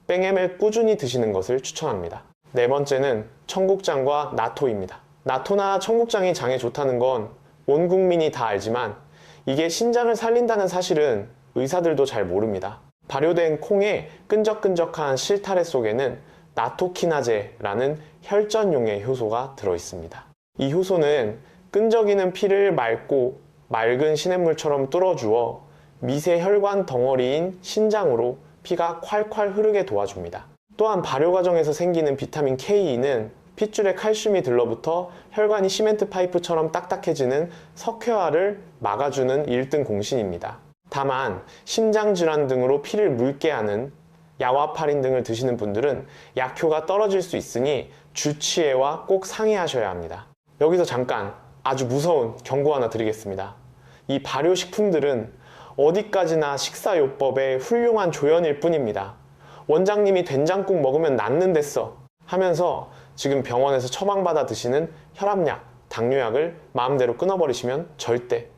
뺑엠을 꾸준히 드시는 것을 추천합니다. 네 번째는 청국장과 나토입니다. 나토나 청국장이 장에 좋다는 건 온 국민이 다 알지만 이게 신장을 살린다는 사실은 의사들도 잘 모릅니다. 발효된 콩의 끈적끈적한 실타래 속에는 나토키나제라는 혈전용의 효소가 들어있습니다. 이 효소는 끈적이는 피를 맑고 맑은 시냇물처럼 뚫어주어 미세 혈관 덩어리인 신장으로 피가 콸콸 흐르게 도와줍니다. 또한 발효 과정에서 생기는 비타민 K는 핏줄에 칼슘이 들러붙어 혈관이 시멘트 파이프처럼 딱딱해지는 석회화를 막아주는 1등 공신입니다. 다만 심장질환 등으로 피를 묽게 하는 야와파린 등을 드시는 분들은 약효가 떨어질 수 있으니 주치의와 꼭 상의하셔야 합니다. 여기서 잠깐 아주 무서운 경고 하나 드리겠습니다. 이 발효식품들은 어디까지나 식사요법의 훌륭한 조연일 뿐입니다. 원장님이 된장국 먹으면 낫는댔어 하면서 지금 병원에서 처방받아 드시는 혈압약, 당뇨약을 마음대로 끊어버리시면 절대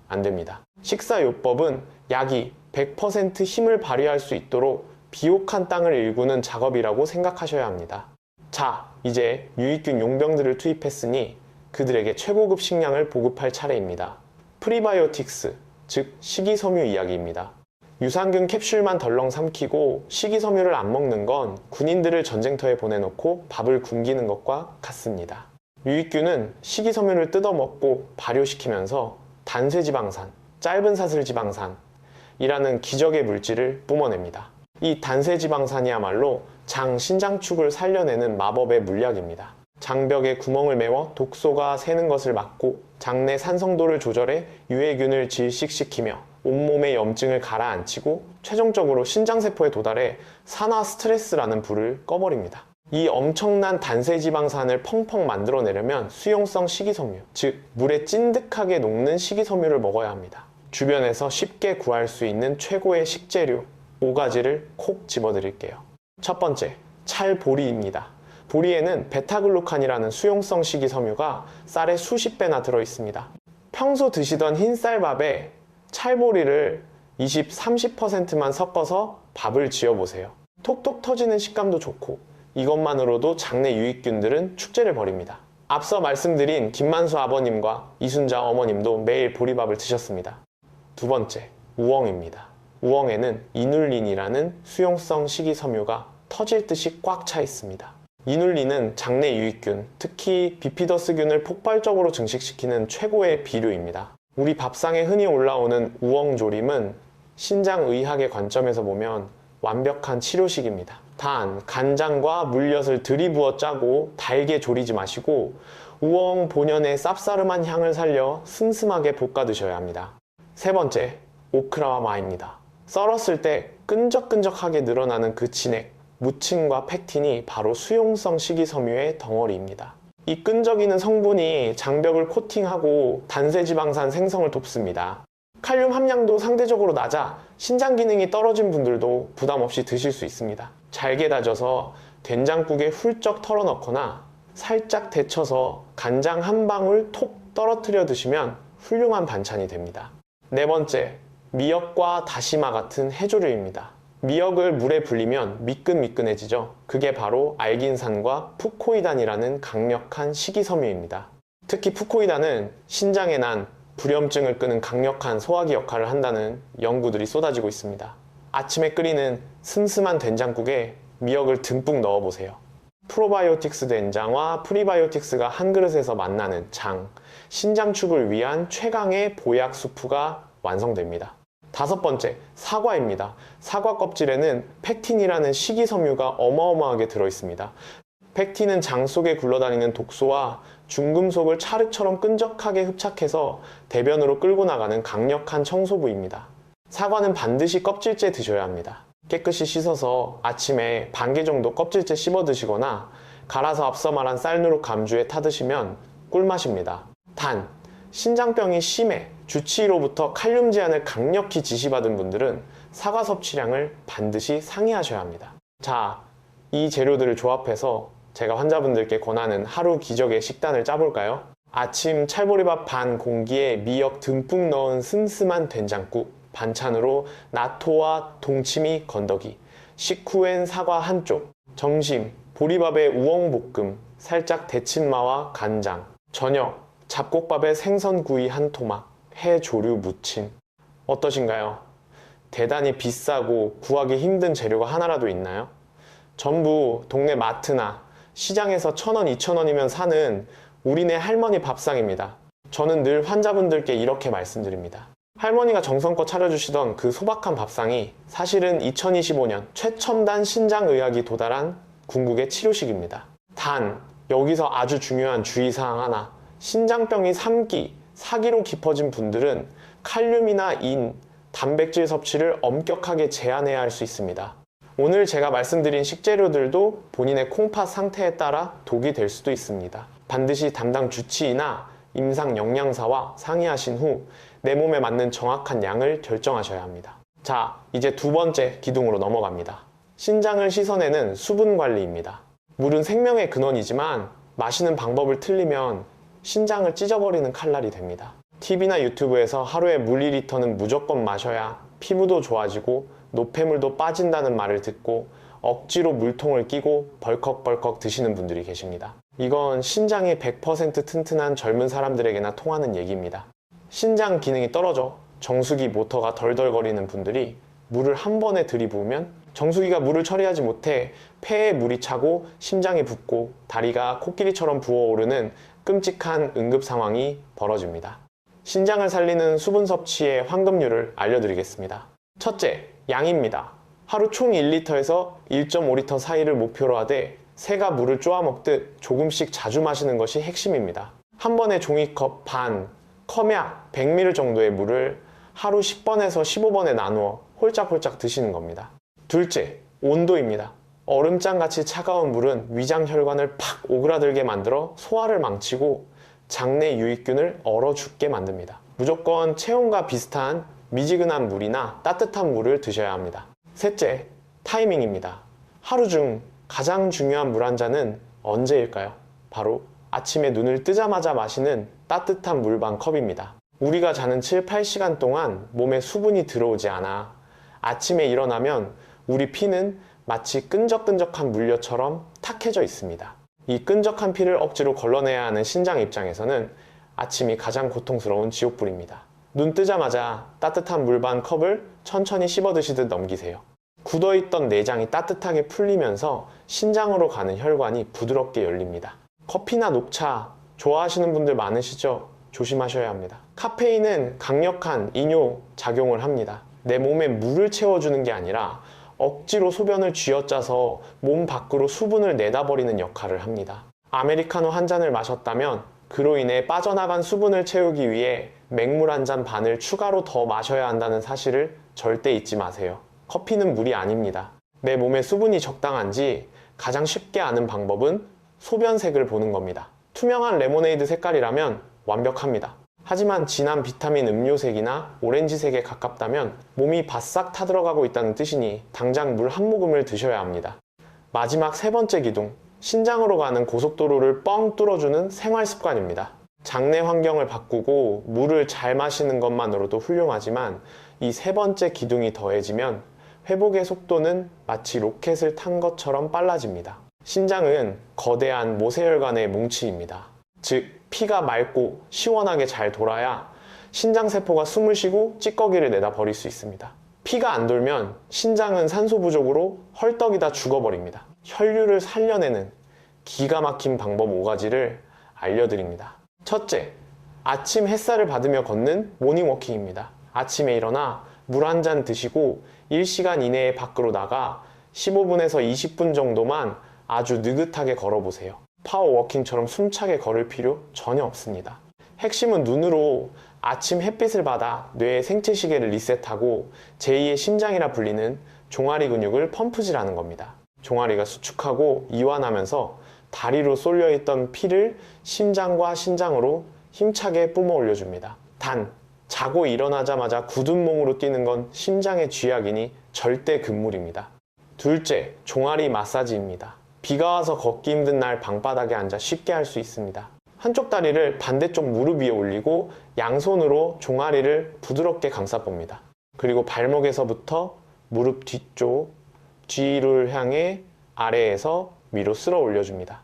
안 됩니다. 식사요법은 약이 100% 힘을 발휘할 수 있도록 비옥한 땅을 일구는 작업이라고 생각하셔야 합니다. 자, 이제 유익균 용병들을 투입했으니 그들에게 최고급 식량을 보급할 차례입니다. 프리바이오틱스, 즉 식이섬유 이야기입니다. 유산균 캡슐만 덜렁 삼키고 식이섬유를 안 먹는 건 군인들을 전쟁터에 보내놓고 밥을 굶기는 것과 같습니다. 유익균은 식이섬유를 뜯어먹고 발효시키면서 단쇄지방산, 짧은 사슬지방산이라는 기적의 물질을 뿜어냅니다. 이 단쇄지방산이야말로 장 신장축을 살려내는 마법의 물약입니다. 장벽에 구멍을 메워 독소가 새는 것을 막고 장내 산성도를 조절해 유해균을 질식시키며 온몸의 염증을 가라앉히고 최종적으로 신장세포에 도달해 산화 스트레스라는 불을 꺼버립니다. 이 엄청난 단세지방산을 펑펑 만들어내려면 수용성 식이섬유, 즉 물에 찐득하게 녹는 식이섬유를 먹어야 합니다. 주변에서 쉽게 구할 수 있는 최고의 식재료 5가지를 콕 집어드릴게요. 첫 번째, 찰보리입니다. 보리에는 베타글루칸이라는 수용성 식이섬유가 쌀의 수십 배나 들어있습니다. 평소 드시던 흰쌀밥에 찰보리를 20-30%만 섞어서 밥을 지어보세요. 톡톡 터지는 식감도 좋고 이것만으로도 장내 유익균들은 축제를 벌입니다. 앞서 말씀드린 김만수 아버님과 이순자 어머님도 매일 보리밥을 드셨습니다. 두 번째, 우엉입니다. 우엉에는 이눌린이라는 수용성 식이섬유가 터질 듯이 꽉 차 있습니다. 이눌린은 장내 유익균, 특히 비피더스균을 폭발적으로 증식시키는 최고의 비료입니다. 우리 밥상에 흔히 올라오는 우엉조림은 신장의학의 관점에서 보면 완벽한 치료식입니다. 단, 간장과 물엿을 들이부어 짜고 달게 조리지 마시고 우엉 본연의 쌉싸름한 향을 살려 슴슴하게 볶아 드셔야 합니다. 세 번째, 오크라와 마입니다. 썰었을 때 끈적끈적하게 늘어나는 그 진액, 무침과 팩틴이 바로 수용성 식이섬유의 덩어리입니다. 이 끈적이는 성분이 장벽을 코팅하고 단세지방산 생성을 돕습니다. 칼륨 함량도 상대적으로 낮아 신장 기능이 떨어진 분들도 부담 없이 드실 수 있습니다. 잘게 다져서 된장국에 훌쩍 털어넣거나 살짝 데쳐서 간장 한 방울 톡 떨어뜨려 드시면 훌륭한 반찬이 됩니다. 네 번째, 미역과 다시마 같은 해조류입니다. 미역을 물에 불리면 미끈미끈해지죠. 그게 바로 알긴산과 푸코이단이라는 강력한 식이섬유입니다. 특히 푸코이단은 신장에 난 불염증을 끄는 강력한 소화기 역할을 한다는 연구들이 쏟아지고 있습니다. 아침에 끓이는 슴슴한 된장국에 미역을 듬뿍 넣어보세요. 프로바이오틱스 된장과 프리바이오틱스가 한 그릇에서 만나는 장, 신장축을 위한 최강의 보약 수프가 완성됩니다. 다섯 번째, 사과입니다. 사과 껍질에는 팩틴이라는 식이섬유가 어마어마하게 들어있습니다. 팩틴은 장 속에 굴러다니는 독소와 중금속을 찰흙처럼 끈적하게 흡착해서 대변으로 끌고 나가는 강력한 청소부입니다. 사과는 반드시 껍질째 드셔야 합니다. 깨끗이 씻어서 아침에 반 개 정도 껍질째 씹어 드시거나 갈아서 앞서 말한 쌀누룩 감주에 타 드시면 꿀맛입니다. 단, 신장병이 심해 주치의로부터 칼륨 제한을 강력히 지시받은 분들은 사과 섭취량을 반드시 상회하셔야 합니다. 자, 이 재료들을 조합해서 제가 환자분들께 권하는 하루 기적의 식단을 짜볼까요? 아침 찰보리밥 반 공기에 미역 듬뿍 넣은 슴슴한 된장국, 반찬으로 나토와 동치미 건더기, 식후엔 사과 한쪽, 점심 보리밥에 우엉볶음, 살짝 데친마와 간장, 저녁 잡곡밥에 생선구이 한 토막, 해조류 무침. 어떠신가요? 대단히 비싸고 구하기 힘든 재료가 하나라도 있나요? 전부 동네 마트나 시장에서 1,000원, 2,000원이면 사는 우리네 할머니 밥상입니다. 저는 늘 환자분들께 이렇게 말씀드립니다. 할머니가 정성껏 차려주시던 그 소박한 밥상이 사실은 2025년 최첨단 신장의학이 도달한 궁극의 치료식입니다. 단, 여기서 아주 중요한 주의사항 하나. 신장병이 3기, 4기로 깊어진 분들은 칼륨이나 인, 단백질 섭취를 엄격하게 제한해야 할 수 있습니다. 오늘 제가 말씀드린 식재료들도 본인의 콩팥 상태에 따라 독이 될 수도 있습니다. 반드시 담당 주치의나 임상 영양사와 상의하신 후 내 몸에 맞는 정확한 양을 결정하셔야 합니다. 자, 이제 두 번째 기둥으로 넘어갑니다. 신장을 씻어내는 수분 관리입니다. 물은 생명의 근원이지만 마시는 방법을 틀리면 신장을 찢어버리는 칼날이 됩니다. TV나 유튜브에서 하루에 물 2리터는 무조건 마셔야 피부도 좋아지고 노폐물도 빠진다는 말을 듣고 억지로 물통을 끼고 벌컥벌컥 드시는 분들이 계십니다. 이건 신장이 100% 튼튼한 젊은 사람들에게나 통하는 얘기입니다. 신장 기능이 떨어져 정수기 모터가 덜덜거리는 분들이 물을 한 번에 들이부으면 정수기가 물을 처리하지 못해 폐에 물이 차고 심장이 붓고 다리가 코끼리처럼 부어오르는 끔찍한 응급 상황이 벌어집니다. 신장을 살리는 수분 섭취의 황금률을 알려드리겠습니다. 첫째, 양입니다. 하루 총 1리터에서 1.5리터 사이를 목표로 하되 새가 물을 쪼아 먹듯 조금씩 자주 마시는 것이 핵심입니다. 한 번에 종이컵 반, 컵약 100ml 정도의 물을 하루 10번에서 15번에 나누어 홀짝홀짝 드시는 겁니다. 둘째, 온도입니다. 얼음장같이 차가운 물은 위장 혈관을 팍 오그라들게 만들어 소화를 망치고 장내 유익균을 얼어 죽게 만듭니다. 무조건 체온과 비슷한 미지근한 물이나 따뜻한 물을 드셔야 합니다. 셋째, 타이밍입니다. 하루 중 가장 중요한 물 한 잔은 언제일까요? 바로 아침에 눈을 뜨자마자 마시는 따뜻한 물 반 컵입니다. 우리가 자는 7, 8시간 동안 몸에 수분이 들어오지 않아 아침에 일어나면 우리 피는 마치 끈적끈적한 물엿처럼 탁해져 있습니다. 이 끈적한 피를 억지로 걸러내야 하는 신장 입장에서는 아침이 가장 고통스러운 지옥불입니다. 눈 뜨자마자 따뜻한 물 반 컵을 천천히 씹어 드시듯 넘기세요. 굳어있던 내장이 따뜻하게 풀리면서 신장으로 가는 혈관이 부드럽게 열립니다. 커피나 녹차 좋아하시는 분들 많으시죠? 조심하셔야 합니다. 카페인은 강력한 이뇨 작용을 합니다. 내 몸에 물을 채워주는 게 아니라 억지로 소변을 쥐어짜서 몸 밖으로 수분을 내다버리는 역할을 합니다. 아메리카노 한 잔을 마셨다면 그로 인해 빠져나간 수분을 채우기 위해 맹물 한 잔 반을 추가로 더 마셔야 한다는 사실을 절대 잊지 마세요. 커피는 물이 아닙니다. 내 몸에 수분이 적당한지 가장 쉽게 아는 방법은 소변색을 보는 겁니다. 투명한 레모네이드 색깔이라면 완벽합니다. 하지만 진한 비타민 음료색이나 오렌지색에 가깝다면 몸이 바싹 타들어가고 있다는 뜻이니 당장 물 한 모금을 드셔야 합니다. 마지막 세 번째 기둥, 신장으로 가는 고속도로를 뻥 뚫어주는 생활 습관입니다. 장내 환경을 바꾸고 물을 잘 마시는 것만으로도 훌륭하지만 이 세 번째 기둥이 더해지면 회복의 속도는 마치 로켓을 탄 것처럼 빨라집니다. 신장은 거대한 모세혈관의 뭉치입니다. 즉, 피가 맑고 시원하게 잘 돌아야 신장세포가 숨을 쉬고 찌꺼기를 내다 버릴 수 있습니다. 피가 안 돌면 신장은 산소 부족으로 헐떡이다 죽어버립니다. 혈류를 살려내는 기가 막힌 방법 5가지를 알려드립니다. 첫째, 아침 햇살을 받으며 걷는 모닝워킹입니다. 아침에 일어나 물 한 잔 드시고 1시간 이내에 밖으로 나가 15분에서 20분 정도만 아주 느긋하게 걸어보세요. 파워워킹처럼 숨차게 걸을 필요 전혀 없습니다. 핵심은 눈으로 아침 햇빛을 받아 뇌의 생체시계를 리셋하고 제2의 심장이라 불리는 종아리 근육을 펌프질하는 겁니다. 종아리가 수축하고 이완하면서 다리로 쏠려있던 피를 심장과 신장으로 힘차게 뿜어 올려줍니다. 단, 자고 일어나자마자 굳은 몸으로 뛰는 건 심장의 쥐약이니 절대 금물입니다. 둘째, 종아리 마사지입니다. 비가 와서 걷기 힘든 날 방바닥에 앉아 쉽게 할 수 있습니다. 한쪽 다리를 반대쪽 무릎 위에 올리고 양손으로 종아리를 부드럽게 감싸봅니다. 그리고 발목에서부터 무릎 뒤쪽, 뒤를 향해 아래에서 위로 쓸어 올려줍니다.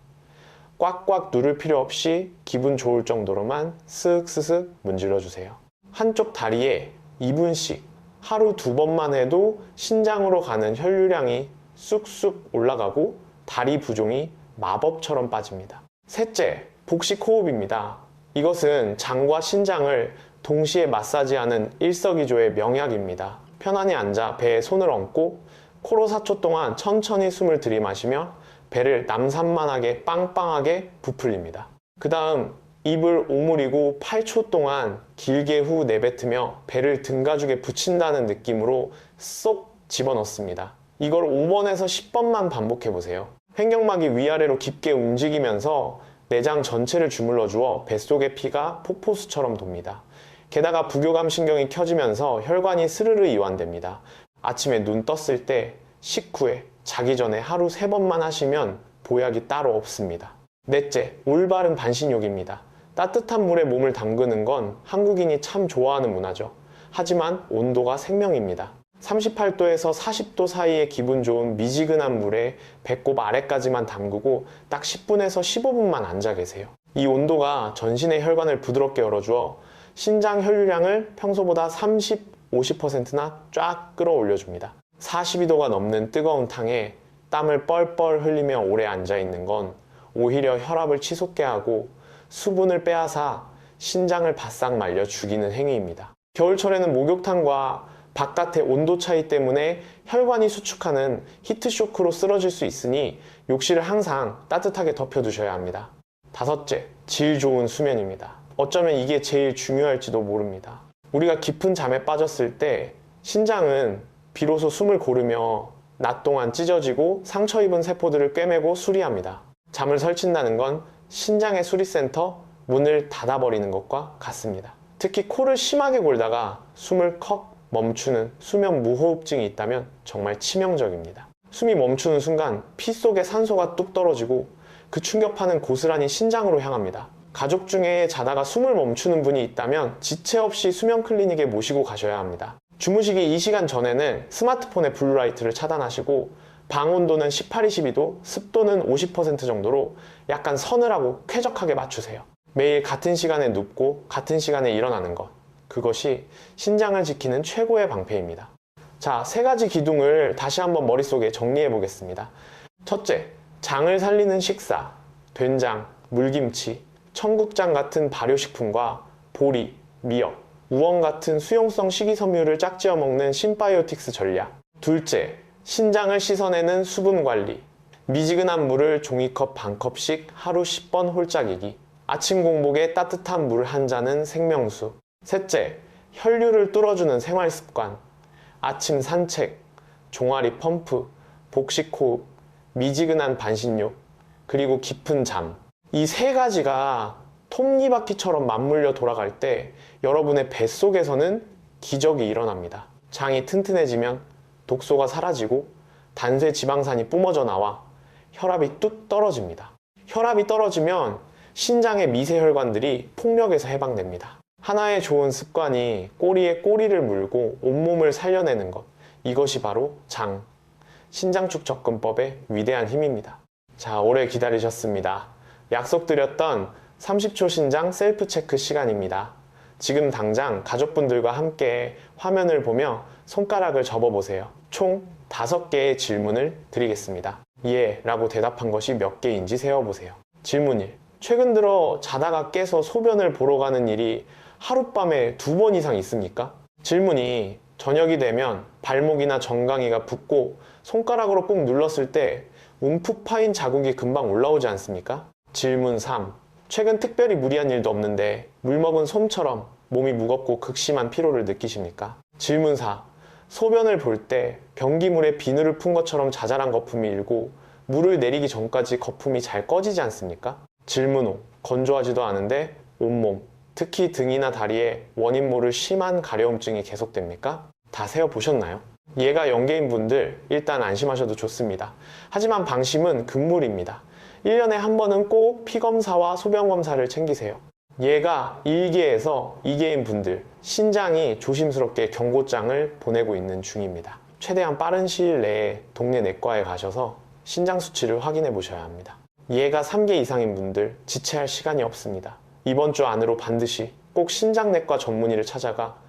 꽉꽉 누를 필요 없이 기분 좋을 정도로만 쓱쓱 문질러주세요. 한쪽 다리에 2분씩 하루 2번만 해도 신장으로 가는 혈류량이 쑥쑥 올라가고 다리 부종이 마법처럼 빠집니다. 셋째, 복식 호흡입니다. 이것은 장과 신장을 동시에 마사지하는 일석이조의 명약입니다. 편안히 앉아 배에 손을 얹고 코로 4초 동안 천천히 숨을 들이마시며 배를 남산만하게 빵빵하게 부풀립니다. 그 다음 입을 오므리고 8초 동안 길게 후 내뱉으며 배를 등가죽에 붙인다는 느낌으로 쏙 집어넣습니다. 이걸 5번에서 10번만 반복해보세요. 횡격막이 위아래로 깊게 움직이면서 내장 전체를 주물러 주어 뱃속의 피가 폭포수처럼 돕니다. 게다가 부교감 신경이 켜지면서 혈관이 스르르 이완됩니다. 아침에 눈 떴을 때, 식후에, 자기 전에 하루 3번만 하시면 보약이 따로 없습니다. 넷째, 올바른 반신욕입니다. 따뜻한 물에 몸을 담그는 건 한국인이 참 좋아하는 문화죠. 하지만 온도가 생명입니다. 38도에서 40도 사이의 기분 좋은 미지근한 물에 배꼽 아래까지만 담그고 딱 10분에서 15분만 앉아 계세요. 이 온도가 전신의 혈관을 부드럽게 열어주어 신장 혈류량을 평소보다 30, 50%나 쫙 끌어올려줍니다. 42도가 넘는 뜨거운 탕에 땀을 뻘뻘 흘리며 오래 앉아있는 건 오히려 혈압을 치솟게 하고 수분을 빼앗아 신장을 바싹 말려 죽이는 행위입니다. 겨울철에는 목욕탕과 바깥의 온도 차이 때문에 혈관이 수축하는 히트쇼크로 쓰러질 수 있으니 욕실을 항상 따뜻하게 덮여두셔야 합니다. 다섯째, 질 좋은 수면입니다. 어쩌면 이게 제일 중요할지도 모릅니다. 우리가 깊은 잠에 빠졌을 때 신장은 비로소 숨을 고르며 낮 동안 찢어지고 상처 입은 세포들을 꿰매고 수리합니다. 잠을 설친다는 건 신장의 수리센터 문을 닫아버리는 것과 같습니다. 특히 코를 심하게 골다가 숨을 컥 멈추는 수면 무호흡증이 있다면 정말 치명적입니다. 숨이 멈추는 순간 피 속에 산소가 뚝 떨어지고 그 충격파는 고스란히 신장으로 향합니다. 가족 중에 자다가 숨을 멈추는 분이 있다면 지체 없이 수면 클리닉에 모시고 가셔야 합니다. 주무시기 2시간 전에는 스마트폰의 블루라이트를 차단하시고 방 온도는 18, 22도, 습도는 50% 정도로 약간 서늘하고 쾌적하게 맞추세요. 매일 같은 시간에 눕고 같은 시간에 일어나는 것, 그것이 신장을 지키는 최고의 방패입니다. 자, 3가지 기둥을 다시 한번 머릿속에 정리해 보겠습니다. 첫째, 장을 살리는 식사, 된장, 물김치, 청국장 같은 발효식품과 보리, 미역, 우엉 같은 수용성 식이섬유를 짝지어 먹는 신바이오틱스 전략. 둘째, 신장을 씻어내는 수분 관리. 미지근한 물을 종이컵 반컵씩 하루 10번 홀짝이기. 아침 공복에 따뜻한 물 한 잔은 생명수. 셋째, 혈류를 뚫어주는 생활 습관. 아침 산책, 종아리 펌프, 복식 호흡, 미지근한 반신욕, 그리고 깊은 잠. 이 3가지가 톱니바퀴처럼 맞물려 돌아갈 때 여러분의 뱃속에서는 기적이 일어납니다. 장이 튼튼해지면 독소가 사라지고 단세 지방산이 뿜어져 나와 혈압이 뚝 떨어집니다. 혈압이 떨어지면 신장의 미세혈관들이 폭력에서 해방됩니다. 하나의 좋은 습관이 꼬리에 꼬리를 물고 온몸을 살려내는 것, 이것이 바로 장, 신장축 접근법의 위대한 힘입니다. 자, 오래 기다리셨습니다. 약속드렸던 30초 신장 셀프 체크 시간입니다. 지금 당장 가족분들과 함께 화면을 보며 손가락을 접어보세요. 총 5개의 질문을 드리겠습니다. 예 라고 대답한 것이 몇 개인지 세어보세요. 질문 1. 최근 들어 자다가 깨서 소변을 보러 가는 일이 하룻밤에 2번 이상 있습니까? 질문 2. 저녁이 되면 발목이나 정강이가 붓고 손가락으로 꾹 눌렀을 때 움푹 파인 자국이 금방 올라오지 않습니까? 질문 3. 최근 특별히 무리한 일도 없는데 물 먹은 솜처럼 몸이 무겁고 극심한 피로를 느끼십니까? 질문 4. 소변을 볼 때 변기물에 비누를 푼 것처럼 자잘한 거품이 일고 물을 내리기 전까지 거품이 잘 꺼지지 않습니까? 질문 5. 건조하지도 않은데 온몸, 특히 등이나 다리에 원인 모를 심한 가려움증이 계속됩니까? 다 세어보셨나요? 예가 영계인 분들 일단 안심하셔도 좋습니다. 하지만 방심은 금물입니다. 1년에 한 번은 꼭 피검사와 소변검사를 챙기세요. 예가 1기에서 2기인 분들 신장이 조심스럽게 경고장을 보내고 있는 중입니다. 최대한 빠른 시일 내에 동네 내과에 가셔서 신장 수치를 확인해 보셔야 합니다. 예가 3기 이상인 분들 지체할 시간이 없습니다. 이번 주 안으로 반드시 꼭 신장내과 전문의를 찾아가